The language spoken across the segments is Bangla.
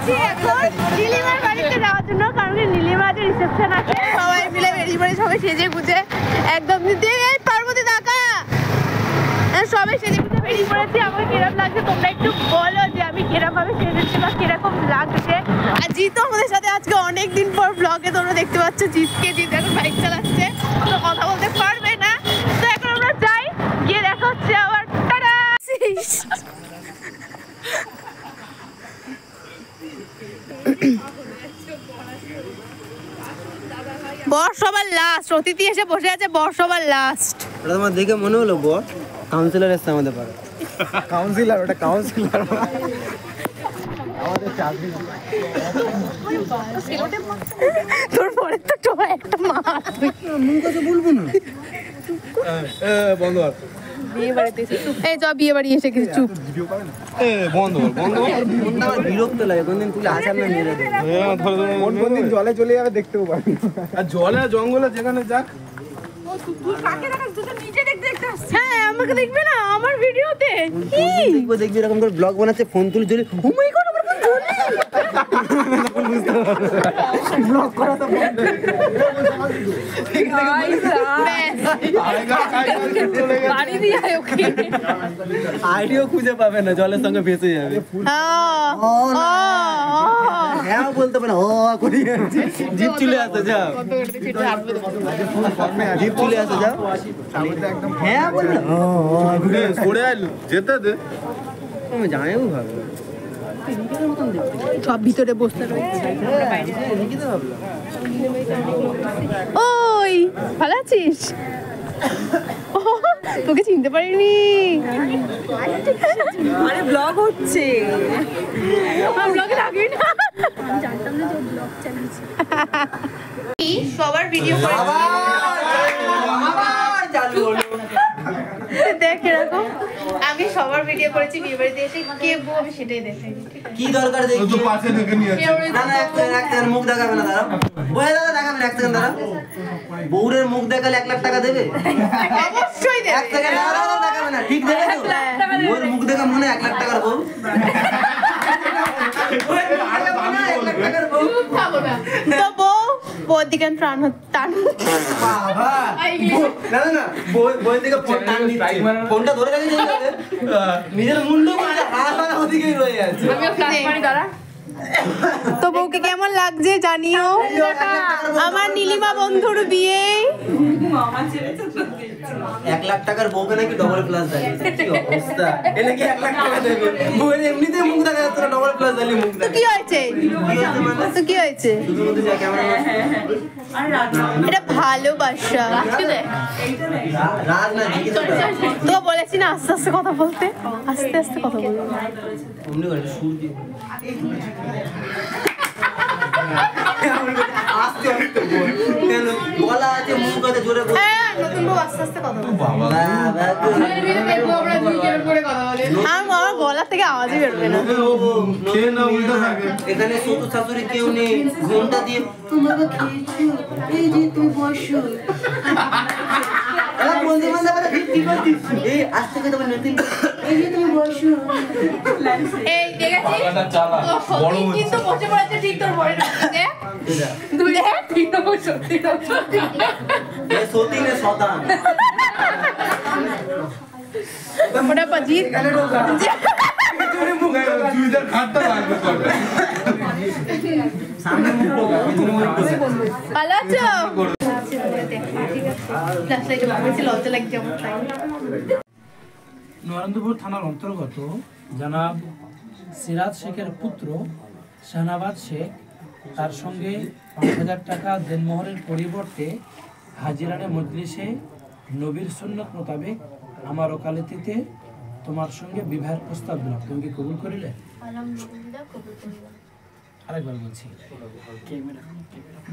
যাচ্ছি এখন নীলিমার বাড়িতে যাওয়ার জন্য, কারণ নীলিমার যে রিসেপশন আছে সবাই মিলে বেরিয়ে পড়ে, সবাই সেজে গুজে একদম পার্বতী দাকা সবাই সেজে গুজে বেরিয়ে পড়েছি। আমার কিরকম লাগছে তোমরা একটু বলো যে আমি কিরকম ভাবে সেজেছি বা কিরকম লাগছে। আর জিতও আমাদের সাথে আজকে অনেকদিন পর ব্লগে তোমরা দেখতে পাচ্ছ জিতকে। জিত এখন বাইক চালাচ্ছে, তো কথা বলতে পারবে না। তো এখন আমরা যাই, গিয়ে দেখা হচ্ছে আবার। টাটা। বর সবার লাস্ট, অতিথি এসে বসে আছে, বর সবার লাস্ট। ওটা তোমার দেখে মনে হলো বর কাউন্সিলর এসছে আমাদের পাড়া। কাউন্সিলর, ওটা কাউন্সিলর আমাদের চাকরি। তোর পরে তো তোমার একটা মা মুখ কথা বলবো না বন্ধ বিয়ে বাড়িতে এই যা বিয়ে বাড়ি এসে কিছু চুপ বন্ধ বিরক্ত লাগে। কোনদিন তুই আসার না মেরে দে, কোনদিন জলে চলে যাবে দেখতেও পাবি। আর জলে জঙ্গলে যেখানে যাক। হ্যাঁ আমাকে দেখবে না আমার ভিডিওতে, দেখবি এরকম করে ব্লগ বানাচ্ছে, ফোন তুলে চলে ও মাই গড আমার ফোন চলে ব্লগ করা তো বন্ধ। আইডিও খুঁজে পাবে না, জলের সঙ্গে ভেসে যাবে। হ্যাঁ বলতে পারে ও করি, জিপ চলে আসে যাও, জিপ চলে আসে যাও। হ্যাঁ বললে সরে আইলু যেতে দে, তুমি জানেও ভাবে সব ভিতরে বসতে রয়েছে। ওই ভালো আছিস? তোকে চিনতে পারিনি, আরে ব্লগ হচ্ছে, ব্লগে রাখবি না, জানতাম না যে ব্লগ চালিয়েছে। সবার ভিডিও করে দেখ এরকম আমি সবার ভিডিও করেছি বিয়ে বাড়িতে এসে, কে বউ আমি সেটাই দেখাই। কি দরকার দেখি তো পাশে দেখে নিয়ে না না এক সেকেন্ড মুখ দেখাবে না দাঁড়াও, বলে দাদা দেখাবে না, এক সেকেন্ড দাঁড়াও। বউরের মুখ দেখালে 1 লাখ টাকা দেবে? অবশ্যই দেবে। এক সেকেন্ড দাঁড়াও, দেখাবে না, ঠিক দেবে তো? ওর মুখ দেখা মনে 1 লাখ টাকার বউ, তো বউর দিকে টান বাবা না না বউর দিকে ফোনটা ধরে রাখি, নিজের মুন্ডু মানে হাত ওদিকেই রয়ে আছে। তো বউকে কেমন লাগছে জানিও। আমার নীলিমা বন্ধুর বিয়ে 1 লাখ টাকার বউকে নাকি ডবল প্লাস দেয়, কি অবস্থা! এ নাকি 1 লাখ টাকা দেবে, বউয়ের এমনিতে মুখ দেখা যাচ্ছে না, ডবল প্লাস দিলে মুখ তো কি হয়েছে? তো কি হয়েছে? এটা ভালোবাসা। রাজ না তো বলেছি না আস্তে আস্তে কথা বলতে, আস্তে আস্তে কথা বলবো। অমনি করে সুর দিয়ে আস্তে আস্তে বল, কেন গলা আছে মুখ আছে জোরে বল। হ্যাঁ নতুন বউ আস্তে আস্তে কথা বলবো। আমার গলা থেকে আওয়াজই বেরোবে না। এখানে শ্বশুর শাশুড়ি কেউ নেই, ঘুমটা দিয়ে তোমাকে খেয়েছো, এই যে তুমি বসো। বন্ধু বান্ধবরা কি করছিস? এই আজ থেকে তোমার নতুন, এই যে তুমি বসো। এই দেখেছিস তো কিন্তু বসে পড়েছে ঠিক তোর বড় রাখতে তুই দেখ ঠিক তো সত্যি সত্যি এ সত্যি না শতান ওটা বাজি তোরে মুখ তুই ইধার খাটটা লাগবে তোর সামনে মুখ ঢোকা ভিতরে মুখ ঢোকা। ভালো আছো? লজ্জা লাগছে আমার। নরেন্দ্রপুর থানার অন্তর্গত জনাব সিরাজ শেখের পুত্র শাহনাবাজ শেখ তার সঙ্গে ৫,০০০ টাকা দেনমোহরের পরিবর্তে হাজিরানে মজলিসে নবীর সুন্নত মোতাবেক আমার ওকালতিতে তোমার সঙ্গে বিবাহের প্রস্তাব দিলাম, তুমি কি কবুল করিলে? আরেকবার বলছি,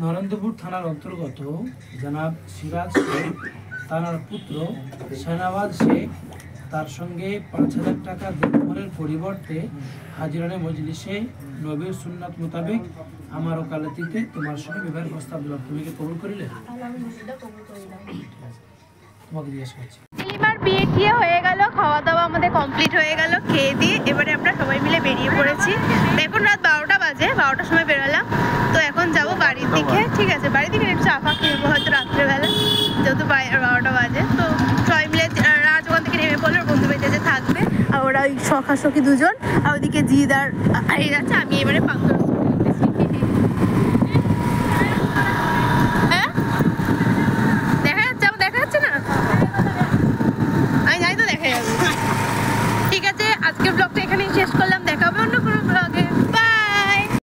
নরেন্দ্রপুর থানার অন্তর্গত জনাব সিরাজ শেখ তার পুত্র শাহনাবাজ শেখ তার সঙ্গে ৫,০০০ টাকা দেনমোহরের পরিবর্তে হাজিরানে মজলিসে নবীর সুন্নাত মোতাবেক আমার ওকালতিতে তোমার সঙ্গে বিবাহের প্রস্তাব দিলাম, তুমি কি কবুল করিলে? তোমাকে জিজ্ঞাসা করছি। নীলিমার বিয়ে টিয়ে হয়ে গেল, খাওয়া দাওয়া আমাদের কমপ্লিট হয়ে গেল, খেয়ে দিয়ে এবারে আমরা সবাই মিলে বেরিয়ে পড়েছি। এখন রাত 12টা বাজে, দিকে, ঠিক আছে বাড়ি থেকে একটু চা ফা খেয়ে হয়তো রাত্রেবেলা, যেহেতু 12টা বাজে। তো সবাই মিলে রাজ ওখান থেকে নেমে পড়লো, ওর বন্ধু বাড়িতে যে থাকবে, আর ওরা ওই সখী দুজন, আর ওদিকে জিদ আর এই যাচ্ছে, আমি এবারে পান্তর